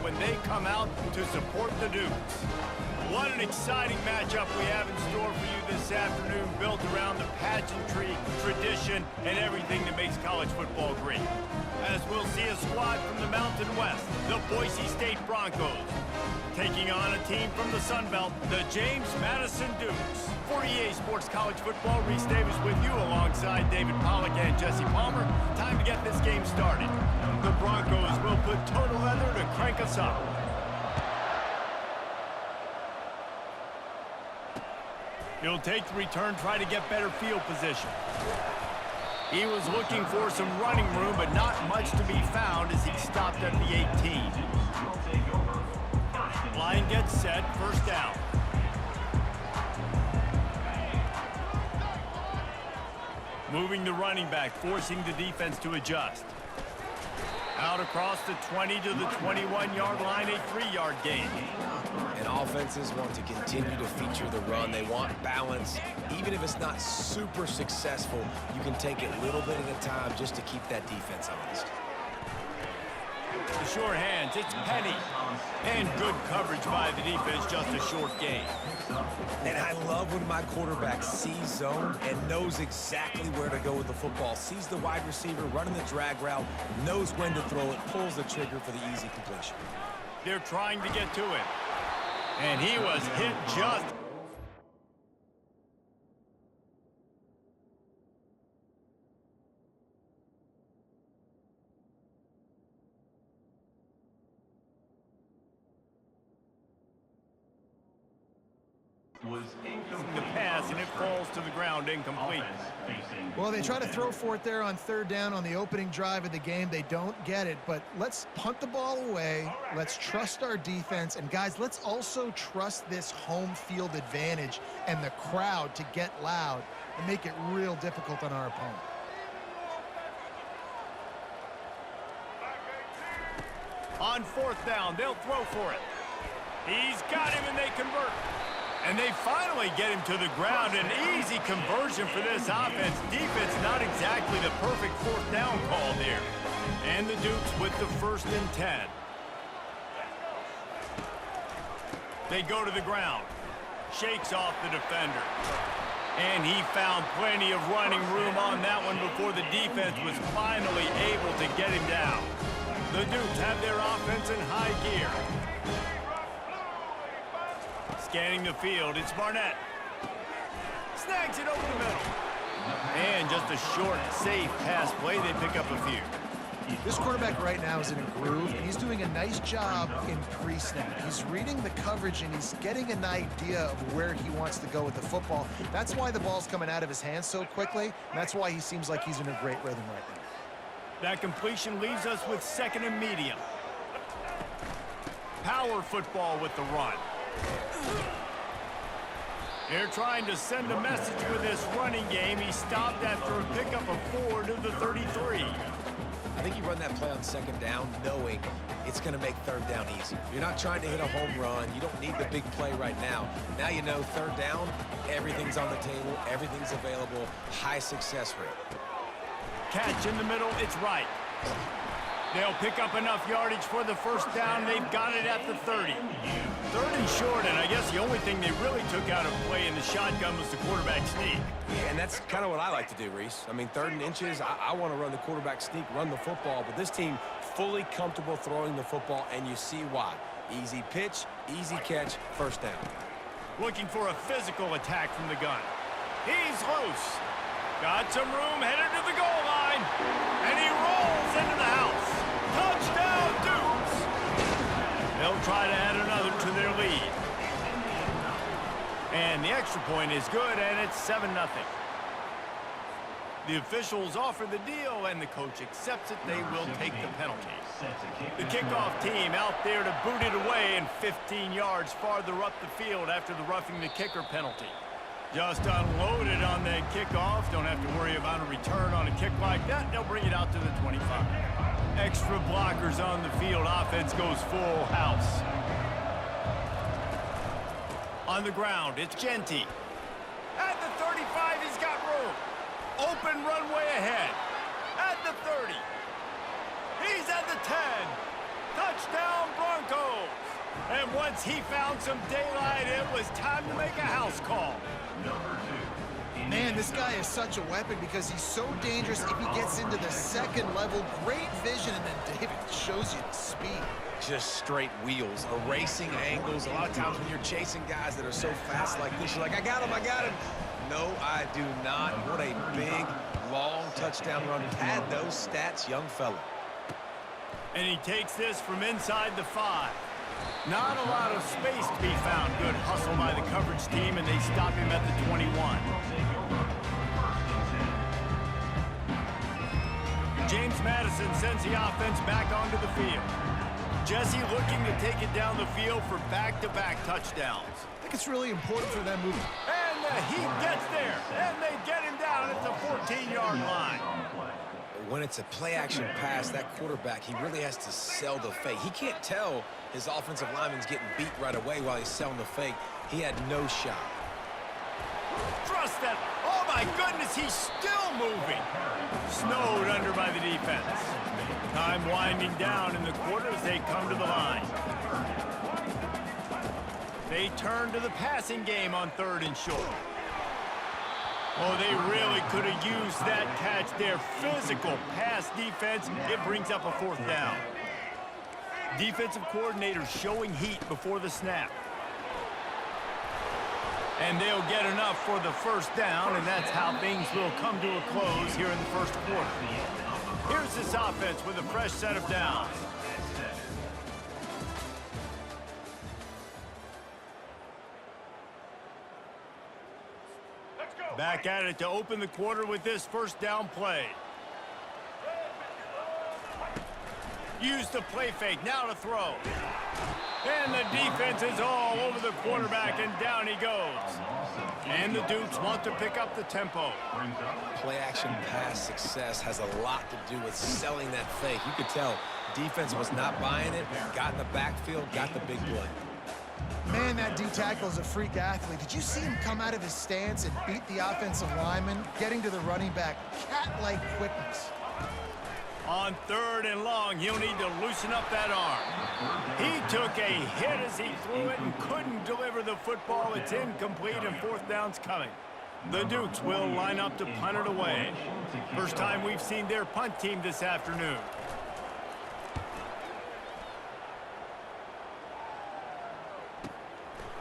when they come out to support the Dukes. What an exciting matchup we have in store for you this afternoon, built around the pageantry, tradition, and everything that makes college football great. As we'll see a squad from the Mountain West, the Boise State Broncos, taking on a team from the Sun Belt, the James Madison Dukes. For EA Sports College Football, Reese Davis with you alongside David Pollack and Jesse Palmer. Time to get this game started. The Broncos will put total leather to crank us up. He'll take the return, try to get better field position. He was looking for some running room, but not much to be found as he stopped at the 18. Line gets set, first down. Moving the running back, forcing the defense to adjust. Out across the 20 to the 21-yard line, a 3-yard gain. And offenses want to continue to feature the run. They want balance. Even if it's not super successful, you can take it little bit at a time just to keep that defense honest. The short hands, it's Penny. And good coverage by the defense, just a short gain. And I love when my quarterback sees zone and knows exactly where to go with the football. Sees the wide receiver running the drag route, knows when to throw it, pulls the trigger for the easy completion. They're trying to get to it. And he was hit just. The pass, and it falls to the ground incomplete. Well, they try to throw for it there on third down on the opening drive of the game. They don't get it, but let's punt the ball away. Let's trust our defense. And, guys, let's also trust this home field advantage and the crowd to get loud and make it real difficult on our opponent. On fourth down, they'll throw for it. He's got him, and they convert. And they finally get him to the ground. An easy conversion for this offense. Defense not exactly the perfect fourth down call there. And the Dukes with the 1st and 10. They go to the ground. Shakes off the defender. And he found plenty of running room on that one before the defense was finally able to get him down. The Dukes have their offense in high gear. Scanning the field, it's Barnett. Snags it over the middle. And just a short, safe pass play, they pick up a few. This quarterback right now is in a groove, and he's doing a nice job in pre-snap. He's reading the coverage, and he's getting an idea of where he wants to go with the football. That's why the ball's coming out of his hands so quickly, and that's why he seems like he's in a great rhythm right now. That completion leaves us with 2nd and medium. Power football with the run. They're trying to send a message with this running game. He stopped after a pickup of 4 to the 33. I think you run that play on 2nd down knowing it's going to make 3rd down easy. You're not trying to hit a home run. You don't need the big play right now. Now you know 3rd down, everything's on the table, everything's available, high success rate. Catch in the middle, it's right. They'll pick up enough yardage for the 1st down. They've got it at the 30. 3rd and short, and I guess the only thing they really took out of play in the shotgun was the quarterback sneak. Yeah, and that's kind of what I like to do, Reese. I mean, 3rd and inches, I want to run the quarterback sneak, run the football, but this team fully comfortable throwing the football, and you see why. Easy pitch, easy catch, 1st down. Looking for a physical attack from the gun. He's loose. Got some room, headed to the goal line, and he rolls into the house. Touchdown, Dukes! They'll try to add another to their lead. And the extra point is good, and it's 7-0. The officials offer the deal, and the coach accepts it. They will take the penalty. The kickoff team out there to boot it away, and 15 yards farther up the field after the roughing the kicker penalty. Just unloaded on that kickoff. Don't have to worry about a return on a kick like that. They'll bring it out to the 25. Extra blockers on the field. Offense goes full house. On the ground, it's Genty. At the 35, he's got room. Open runway ahead. At the 30. He's at the 10. Touchdown, Broncos. Once he found some daylight, it was time to make a house call. Man, this guy is such a weapon because he's so dangerous if he gets into the second level. Great vision, and then David shows you the speed. Just straight wheels, erasing angles. A lot of times when you're chasing guys that are so fast like this, you're like, I got him, I got him. No, I do not. What a big, long touchdown run. Pad those stats, young fella. And he takes this from inside the 5. Not a lot of space to be found. Good hustle by the coverage team, and they stop him at the 21. James Madison sends the offense back onto the field. Jesse looking to take it down the field for back-to-back touchdowns. I think it's really important for them moving. And he gets there, and they get him down at the 14-yard line. When it's a play-action pass, that quarterback, he really has to sell the fake. He can't tell his offensive lineman's getting beat right away while he's selling the fake. He had no shot. Trust that. Oh, my goodness, he's still moving. Snowed under by the defense. Time winding down in the quarter as they come to the line. They turn to the passing game on 3rd and short. Oh, they really could have used that catch there. Physical pass defense. It brings up a 4th down. Defensive coordinator showing heat before the snap. And they'll get enough for the 1st down, and that's how things will come to a close here in the 1st quarter. Here's this offense with a fresh set of downs. Back at it to open the quarter with this 1st down play. Use the play fake, now to throw. And the defense is all over the quarterback, and down he goes. And the Dukes want to pick up the tempo. Play-action pass success has a lot to do with selling that fake. You could tell defense was not buying it, got in the backfield, got the big play. Man, that D-tackle is a freak athlete. Did you see him come out of his stance and beat the offensive lineman, getting to the running back? Cat-like quickness. On 3rd and long, he'll need to loosen up that arm. He took a hit as he threw it and couldn't deliver the football. It's incomplete, and 4th down's coming. The Dukes will line up to punt it away. First time we've seen their punt team this afternoon.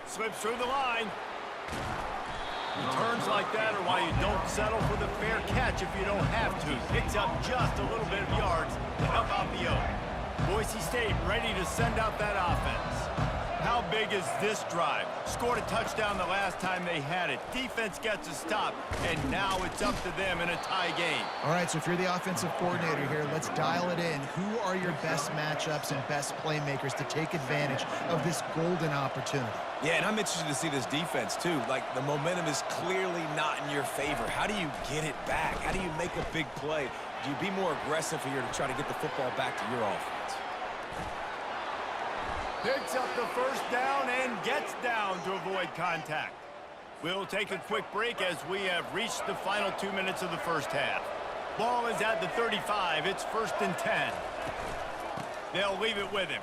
Slips through the line. Returns like that are why you don't settle for the fair catch if you don't have to. Picks up just a little bit of yards to help out the Oak. Boise State ready to send out that offense. How big is this drive? Scored a touchdown the last time they had it. Defense gets a stop, and now it's up to them in a tie game. All right, so if you're the offensive coordinator here, let's dial it in. Who are your best matchups and best playmakers to take advantage of this golden opportunity? Yeah, and I'm interested to see this defense, too. Like, the momentum is clearly not in your favor. How do you get it back? How do you make a big play? Do you be more aggressive here to try to get the football back to your offense? Picks up the 1st down and gets down to avoid contact. We'll take a quick break as we have reached the final 2 minutes of the 1st half. Ball is at the 35. It's 1st and 10. They'll leave it with him.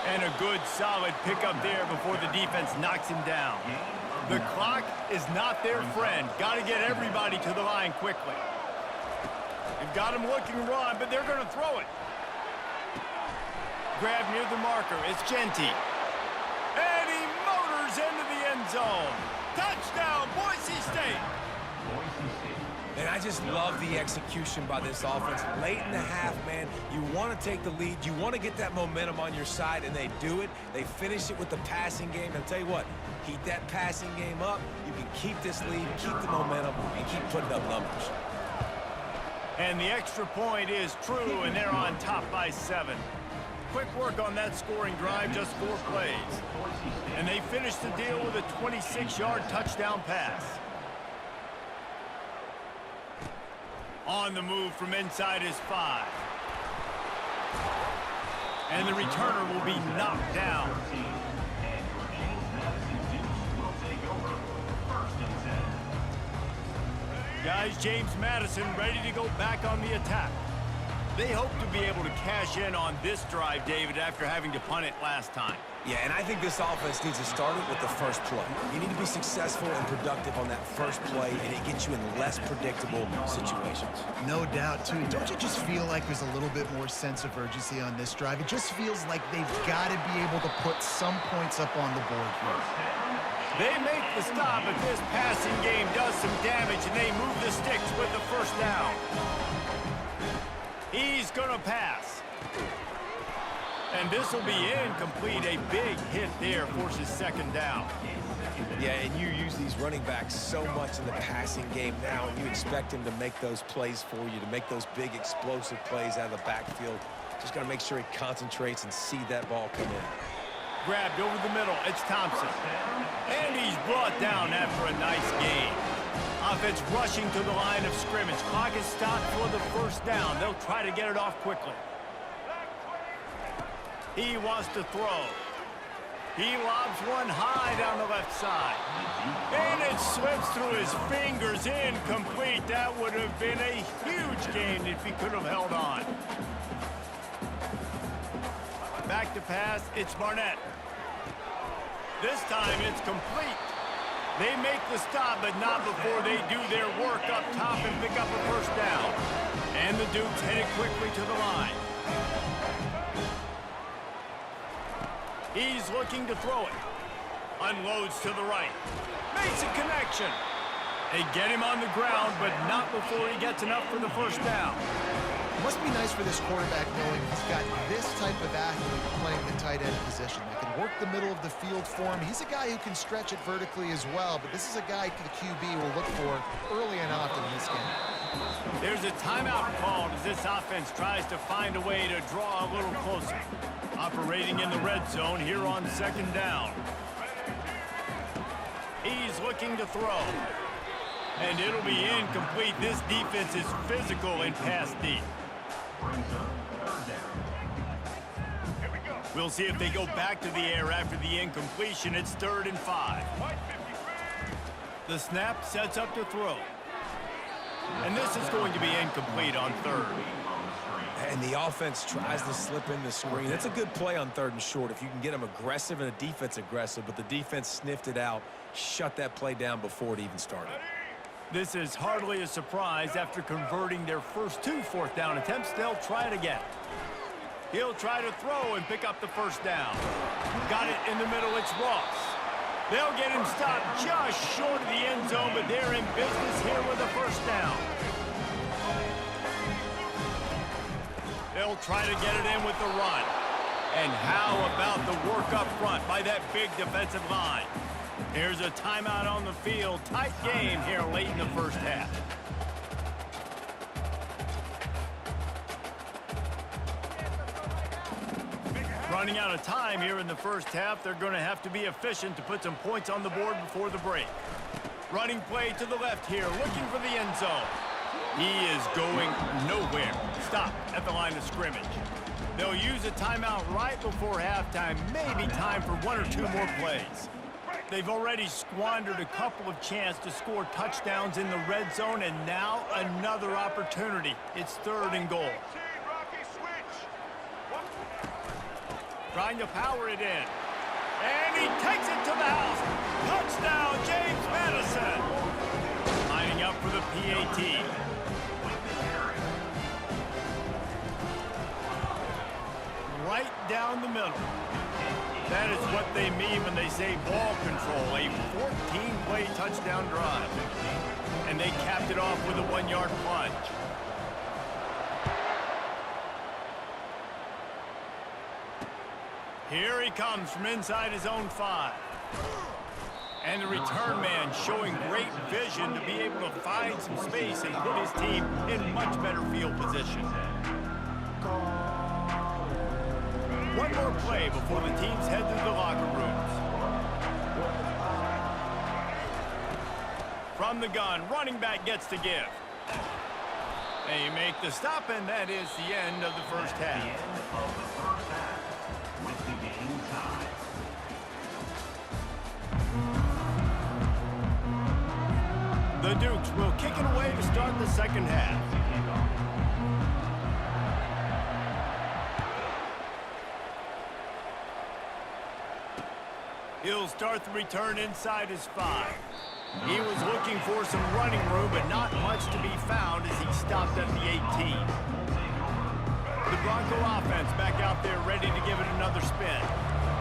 And a good, solid pickup there before the defense knocks him down. The clock is not their friend. Got to get everybody to the line quickly. They've got him looking to run, but they're going to throw it. Grab near the marker. It's Genty. And he motors into the end zone. Touchdown, Boise State. And I just love the execution by this offense. Late in the half, man, you want to take the lead. You want to get that momentum on your side, and they do it. They finish it with the passing game. And I'll tell you what, keep that passing game up. You can keep this lead, keep the momentum, and keep putting up numbers. And the extra point is true, and they're on top by 7. Quick work on that scoring drive, just 4 plays. And they finish the deal with a 26-yard touchdown pass. On the move from inside his 5. And the returner will be knocked down. Guys, James Madison ready to go back on the attack. They hope to be able to cash in on this drive, David, after having to punt it last time. Yeah, and I think this offense needs to start it with the first play. You need to be successful and productive on that first play, and it gets you in less predictable situations. No doubt, too. Don't you just feel like there's a little bit more sense of urgency on this drive? It just feels like they've got to be able to put some points up on the board here. They make the stop, but this passing game does some damage, and they move the sticks with the first down. He's going to pass. And this will be incomplete. A big hit there forces second down. Yeah, and you use these running backs so much in the passing game now, and you expect him to make those plays for you, to make those big explosive plays out of the backfield. Just got to make sure he concentrates and see that ball come in. Grabbed over the middle. It's Thompson. And he's brought down after a nice gain. Offense rushing to the line of scrimmage. Clock is stopped for the first down. They'll try to get it off quickly. He wants to throw. He lobs one high down the left side. And it slips through his fingers. Incomplete. That would have been a huge gain if he could have held on. Back to pass. It's Barnett. This time it's complete. They make the stop, but not before they do their work up top and pick up a first down. And the Dukes headed quickly to the line. He's looking to throw it. Unloads to the right. Makes a connection. They get him on the ground, but not before he gets enough for the first down. It must be nice for this quarterback knowing he's got this type of athlete playing the tight end position that can work the middle of the field for him. He's a guy who can stretch it vertically as well, but this is a guy the QB will look for early and often in this game. There's a timeout called as this offense tries to find a way to draw a little closer. Operating in the red zone here on second down. He's looking to throw. And it'll be incomplete. This defense is physical and pass deep. We'll see if they go back to the air after the incompletion. It's 3rd and 5. The snap sets up to throw. And this is going to be incomplete on 3rd. And the offense tries to slip in the screen. That's a good play on 3rd and short if you can get them aggressive and a defense aggressive, but the defense sniffed it out, shut that play down before it even started. This is hardly a surprise. After converting their first 2 fourth down attempts, they'll try it again. He'll try to throw and pick up the first down. Got it in the middle. It's Ross. They'll get him stopped just short of the end zone, but they're in business here with a first down. They'll try to get it in with the run. And how about the work up front by that big defensive line? Here's a timeout on the field. Tight game here late in the first half. Running out of time here in the first half. They're going to have to be efficient to put some points on the board before the break. Running play to the left here, looking for the end zone. He is going nowhere. Stop at the line of scrimmage. They'll use a timeout right before halftime. Maybe time for 1 or 2 more plays. They've already squandered a couple of chances to score touchdowns in the red zone, and now another opportunity. It's 3rd and goal. Trying to power it in. And he takes it to the house. Touchdown, James Madison. Lining up for the PAT. Right down the middle. That is what they mean when they say ball control. A 14-play touchdown drive. And they capped it off with a 1-yard plunge. Here he comes from inside his own 5. And the return man showing great vision to be able to find some space and put his team in much better field position. One more play before the teams head to the locker rooms. From the gun, running back gets the give. They make the stop, and that is the end of the first half. The Dukes will kick it away to start the second half. He'll start the return inside his 5. He was looking for some running room, but not much to be found as he stopped at the 18. The Bronco offense back out there ready to give it another spin.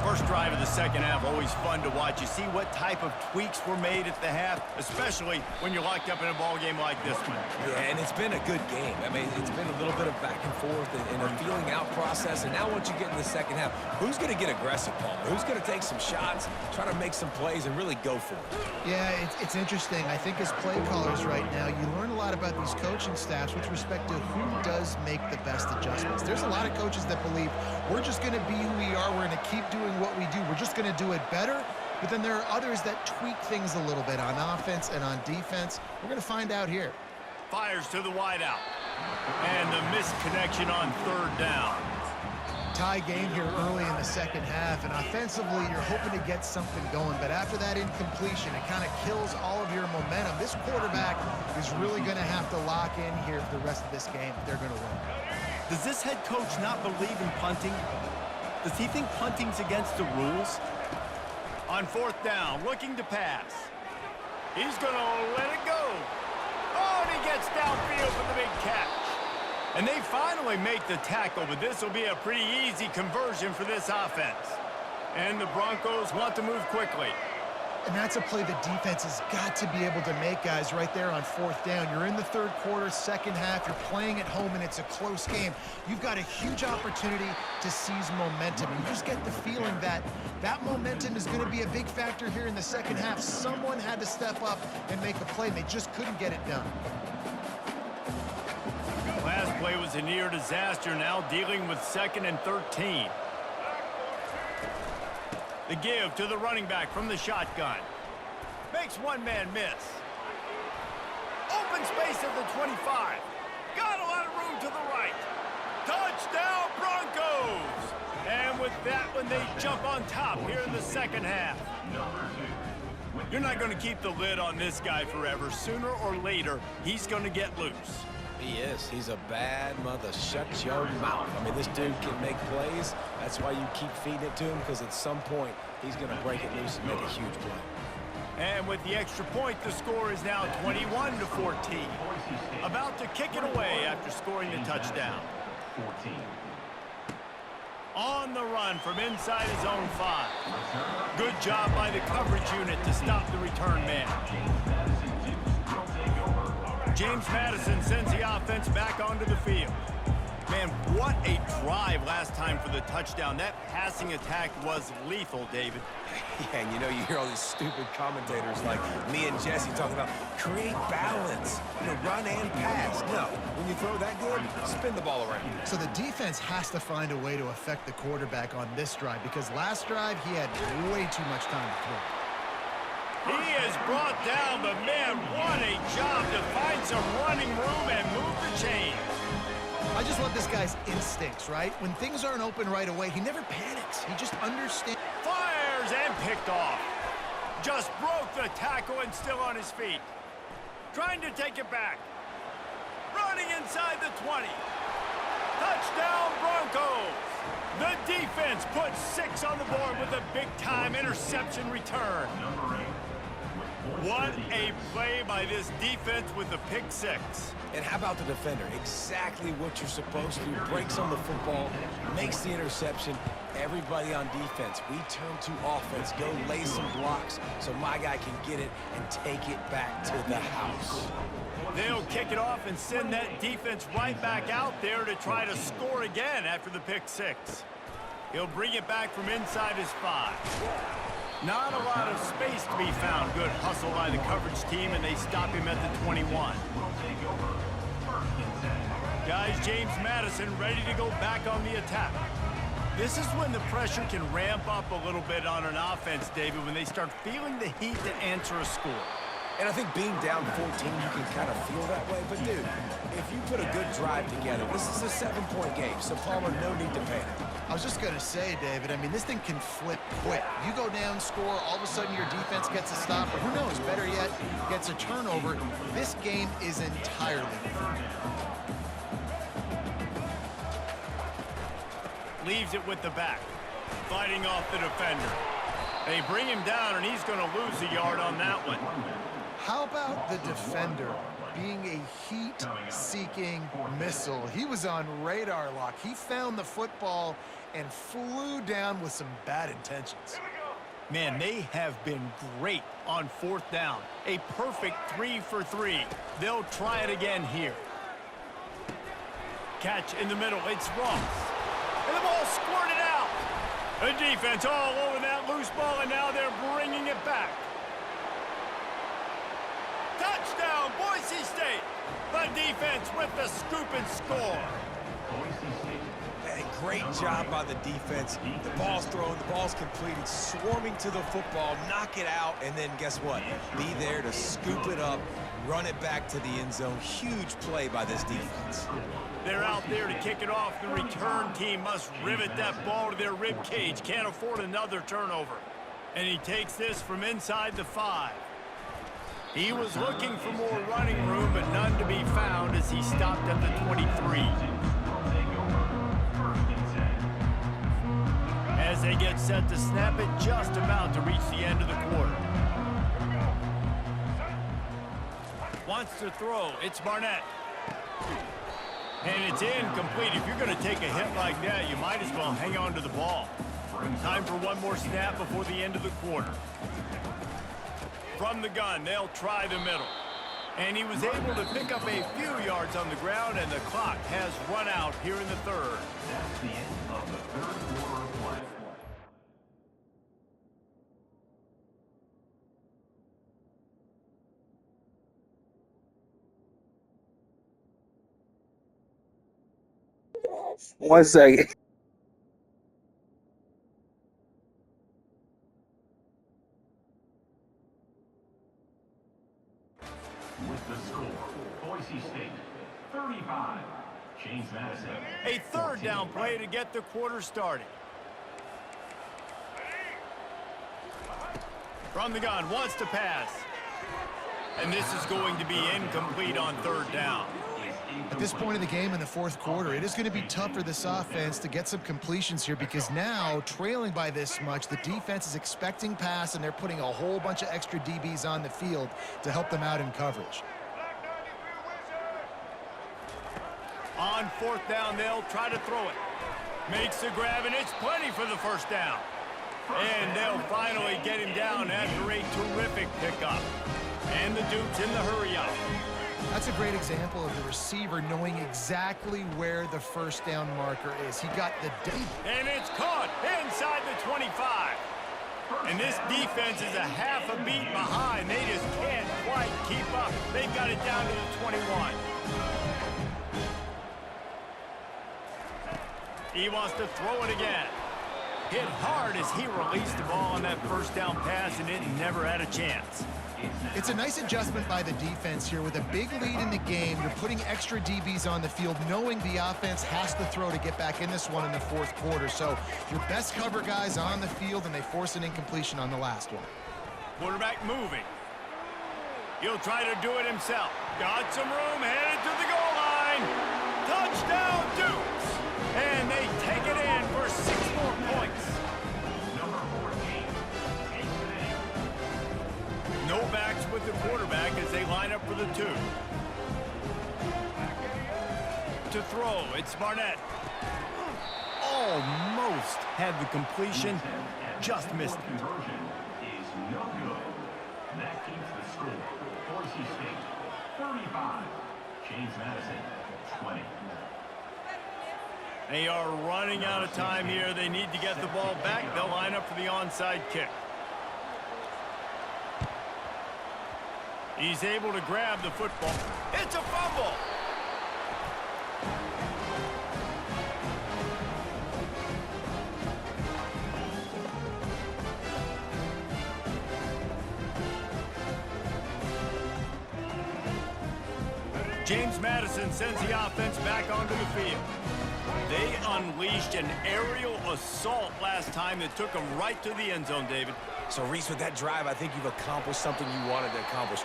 First drive of the second half, always fun to watch. You see what type of tweaks were made at the half, especially when you're locked up in a ball game like this one. Yeah, and it's been a good game. I mean, it's been a little bit of back and forth and a feeling out process. And now once you get in the second half, who's going to get aggressive, Paul? Who's going to take some shots, try to make some plays, and really go for it? Yeah, it's interesting. I think as play callers right now, you learn a lot about these coaching staffs with respect to who does make the best adjustments. There's a lot of coaches that believe we're just going to be who we are. We're going to keep doing what we do. We're just going to do it better. But then there are others that tweak things a little bit on offense and on defense. We're going to find out here. Fires to the wideout. And the missed connection on third down. Tie game here early in the second half, and offensively you're hoping to get something going, but after that incompletion it kind of kills all of your momentum. This quarterback is really going to have to lock in here for the rest of this game if they're going to win. Does this head coach not believe in punting? Does he think punting's against the rules? On fourth down, looking to pass. He's going to let it go. Oh, and he gets downfield for the big catch. And they finally make the tackle, but this will be a pretty easy conversion for this offense. And the Broncos want to move quickly. And that's a play the defense has got to be able to make, guys, right there on fourth down. You're in the third quarter, second half. You're playing at home, and it's a close game. You've got a huge opportunity to seize momentum. You just get the feeling that that momentum is going to be a big factor here in the second half. Someone had to step up and make a play, and they just couldn't get it done. Last play was a near disaster, now dealing with 2nd and 13. The give to the running back from the shotgun. Makes one man miss. Open space at the 25. Got a lot of room to the right. Touchdown Broncos! And with that one, they jump on top here in the second half. You're not going to keep the lid on this guy forever. Sooner or later, he's going to get loose. He is. He's a bad mother. Shut your mouth. I mean, this dude can make plays. That's why you keep feeding it to him, because at some point, he's going to break it loose and make a huge play. And with the extra point, the score is now 21-14. About to kick it away after scoring the touchdown. On the run from inside his own 5. Good job by the coverage unit to stop the return man. James Madison sends the offense back onto the field. Man, what a drive last time for the touchdown. That passing attack was lethal, David. Yeah, and you know, you hear all these stupid commentators like me and Jesse talking about create balance, run and pass. No, when you throw that good, spin the ball around. So the defense has to find a way to affect the quarterback on this drive, because last drive he had way too much time to throw. He is brought down, but man, what a job to find some running room and move the chains. I just love this guy's instincts, right? When things aren't open right away, he never panics. He just understands. Fires and picked off. Just broke the tackle and still on his feet. Trying to take it back. Running inside the 20. Touchdown Broncos. The defense puts 6 on the board with a big-time interception return. What a play by this defense with the pick 6. And how about the defender? Exactly what you're supposed to. Breaks on the football, makes the interception. Everybody on defense, we turn to offense. Go lay some blocks so my guy can get it and take it back to the house. They'll kick it off and send that defense right back out there to try to score again after the pick 6. He'll bring it back from inside his 5. Not a lot of space to be found. Good hustle by the coverage team, and they stop him at the 21. Guys, James Madison ready to go back on the attack. This is when the pressure can ramp up a little bit on an offense, David, when they start feeling the heat to answer a score. And I think being down 14, you can kind of feel that way. But, dude, if you put a good drive together, this is a 7-point game, so Palmer, no need to panic. I was just going to say, David, I mean, this thing can flip quick. You go down, score, all of a sudden your defense gets a stop, or who knows, better yet, gets a turnover. This game is entirely different. Leaves it with the back, fighting off the defender. They bring him down, and he's going to lose a yard on that one. How about the defender being a heat-seeking missile? He was on radar lock. He found the football and flew down with some bad intentions. Man, they have been great on 4th down. A perfect 3 for 3. They'll try it again here. Catch in the middle. It's Ross. And the ball squirted out. The defense all over that loose ball, and now they're bringing it back. Touchdown, Boise State. The defense with the scoop and score. Hey, great job by the defense. The ball's thrown, the ball's completed, swarming to the football, knock it out, and then guess what? Be there to scoop it up, run it back to the end zone. Huge play by this defense. They're out there to kick it off. The return team must rivet that ball to their rib cage. Can't afford another turnover. And he takes this from inside the 5. He was looking for more running room, but none to be found as he stopped at the 23. As they get set to snap it, just about to reach the end of the quarter. Wants to throw. It's Barnett. And it's incomplete. If you're going to take a hit like that, you might as well hang on to the ball. Time for one more snap before the end of the quarter. From the gun, they'll try the middle. And he was able to pick up a few yards on the ground, and the clock has run out here in the 3rd. That's the end of the 3rd quarter of play. One second. With the score, Boise State 35, James Madison. A 3rd down play to get the quarter started. From the gun, wants to pass. And this is going to be incomplete on 3rd down. At this point in the game in the 4th quarter, it is going to be tough for this offense to get some completions here because now, trailing by this much, the defense is expecting pass, and they're putting a whole bunch of extra DBs on the field to help them out in coverage. On 4th down, they'll try to throw it. Makes the grab, and it's plenty for the 1st down. And they'll finally get him down after a terrific pickup. And the Dukes in the hurry-up. That's a great example of the receiver knowing exactly where the 1st down marker is. He got the date. And it's caught inside the 25. And this defense is a half a beat behind. They just can't quite keep up. They've got it down to the 21. He wants to throw it again. Hit hard as he released the ball on that 1st down pass, and it never had a chance. It's a nice adjustment by the defense here. With a big lead in the game, you're putting extra DBs on the field, knowing the offense has to throw to get back in this one in the 4th quarter. So your best cover guys on the field, and they force an incompletion on the last one. Quarterback moving. He'll try to do it himself. Got some room, headed to the goal line. Touchdown, Dukes! And they take it in for 6 more points. Number 14, No backs with the quarterback as they line up for the 2. To throw, it's Barnett. Almost had the completion, just missed it. conversion is no good. That keeps the score. Boise State 35, James Madison 20. They are running out of time here. They need to get the ball back. They'll line up for the onside kick. He's able to grab the football. It's a fumble. James Madison sends the offense back onto the field. They unleashed an aerial assault last time that took them right to the end zone, David. So, Reese, with that drive, I think you've accomplished something you wanted to accomplish.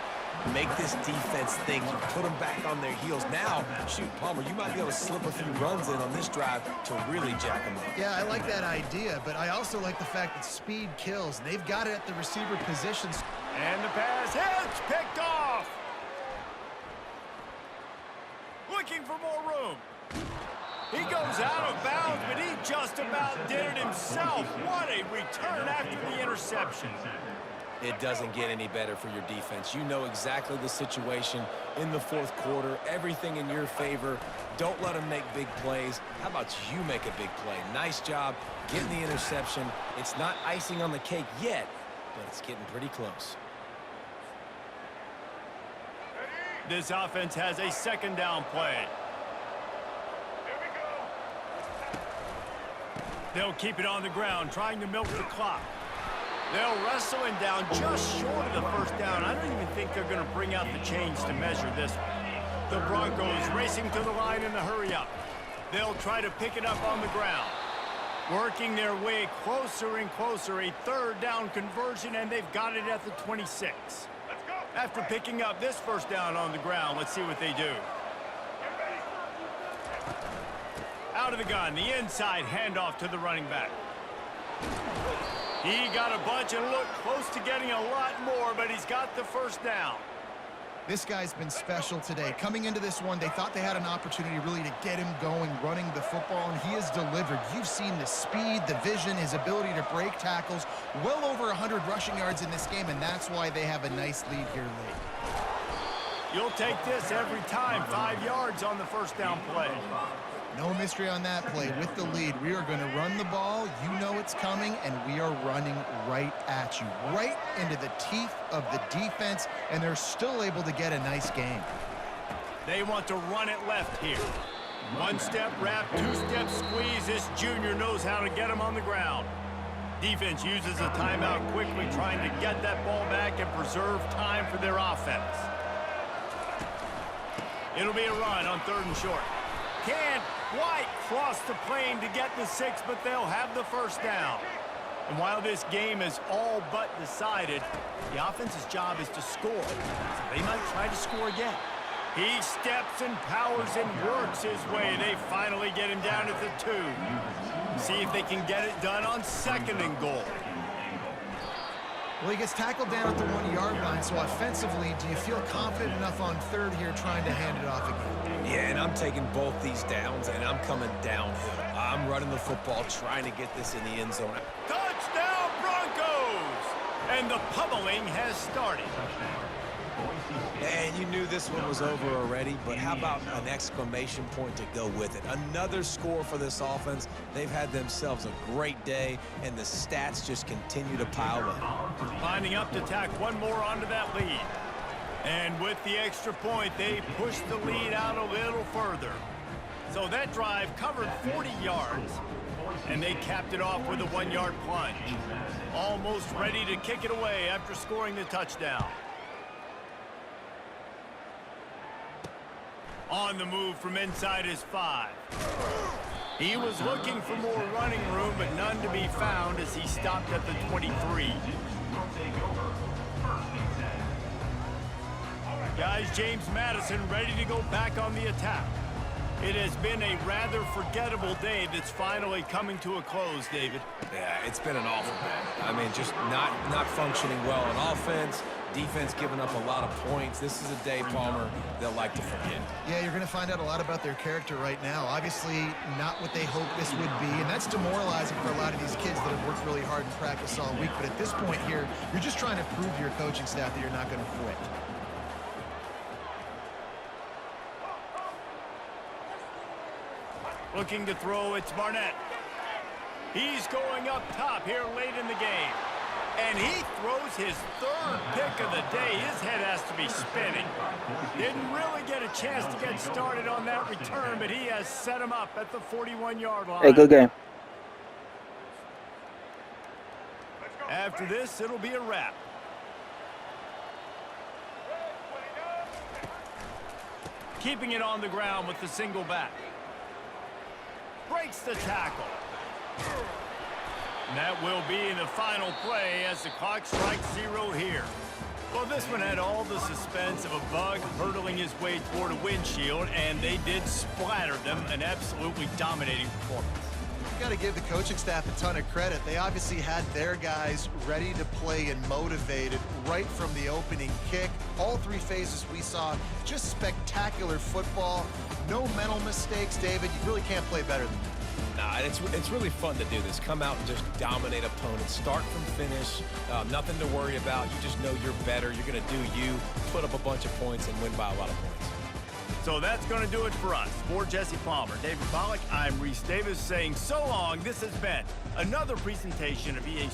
Make this defense think. You put them back on their heels. Now, shoot, Palmer, you might be able to slip a few runs in on this drive to really jack them up. Yeah, I like that idea, but I also like the fact that speed kills. They've got it at the receiver positions. And the pass hits, picked off. Looking for more room. He goes out of bounds, but he just about did it himself. What a return after the interception. It doesn't get any better for your defense. You know exactly the situation in the fourth quarter, everything in your favor. Don't let them make big plays. How about you make a big play? Nice job getting the interception. It's not icing on the cake yet, but it's getting pretty close. This offense has a second down play. They'll keep it on the ground, trying to milk the clock. They'll wrestle him down just short of the first down. I don't even think they're going to bring out the chains to measure this one. The Broncos racing to the line in the hurry-up. They'll try to pick it up on the ground. Working their way closer and closer. A third down conversion, and they've got it at the 26. After picking up this first down on the ground, let's see what they do. Out of the gun, the inside handoff to the running back. He got a bunch and looked close to getting a lot more, but he's got the first down. This guy's been special today. Coming into this one, they thought they had an opportunity really to get him going, running the football, and he has delivered. You've seen the speed, the vision, his ability to break tackles. Well over 100 rushing yards in this game, and that's why they have a nice lead here late. You'll take this every time. 5 yards on the first down play. No mystery on that play. With the lead, we are going to run the ball. You know it's coming, and we are running right at you, right into the teeth of the defense, and they're still able to get a nice game. They want to run it left here. One-step wrap, two-step squeeze. This junior knows how to get him on the ground. Defense uses a timeout quickly, trying to get that ball back and preserve time for their offense. It'll be a run on 3rd and short. Can't quite cross the plane to get the 6, but they'll have the first down. And while this game is all but decided, the offense's job is to score. So they might try to score again. He steps and powers and works his way. They finally get him down at the 2. See if they can get it done on 2nd and goal. Well, he gets tackled down at the 1-yard line, so offensively, do you feel confident enough on 3rd here trying to hand it off again? Yeah, and I'm taking both these downs, and I'm coming downhill. I'm running the football, trying to get this in the end zone. Touchdown, Broncos! And the pummeling has started. And you knew this one was over already, but how about an exclamation point to go with it? Another score for this offense. They've had themselves a great day, and the stats just continue to pile up. Lining up to tack one more onto that lead. And with the extra point, they push the lead out a little further. So that drive covered 40 yards, and they capped it off with a 1-yard plunge. Almost ready to kick it away after scoring the touchdown. On the move from inside his 5. He was looking for more running room, but none to be found as he stopped at the 23. Guys, James Madison ready to go back on the attack. It has been a rather forgettable day that's finally coming to a close, David. Yeah, it's been an awful day. I mean, just not functioning well on offense. Defense giving up a lot of points. This is a day, Palmer, they'll like to forget. Yeah, you're going to find out a lot about their character right now. Obviously, not what they hoped this would be, and that's demoralizing for a lot of these kids that have worked really hard in practice all week. But at this point here, you're just trying to prove to your coaching staff that you're not going to quit. Looking to throw, it's Barnett. He's going up top here late in the game. And he throws his 3rd pick of the day. His head has to be spinning. Didn't really get a chance to get started on that return, but he has set him up at the 41-yard line. Hey, good game. After this, it'll be a wrap. Keeping it on the ground with the single back. Breaks the tackle. And that will be the final play as the clock strikes 0 here. Well, this one had all the suspense of a bug hurtling his way toward a windshield, and they did splatter them. An absolutely dominating performance. You got to give the coaching staff a ton of credit. They obviously had their guys ready to play and motivated right from the opening kick. All three phases we saw, just spectacular football. No mental mistakes, David. You really can't play better than that. Nah, it's really fun to do this. Come out and just dominate opponents. Start from finish. Nothing to worry about. You just know you're better. You're going to do you, put up a bunch of points, and win by a lot of points. So that's going to do it for us. For Jesse Palmer, David Pollack, I'm Reese Davis saying so long. This has been another presentation of EA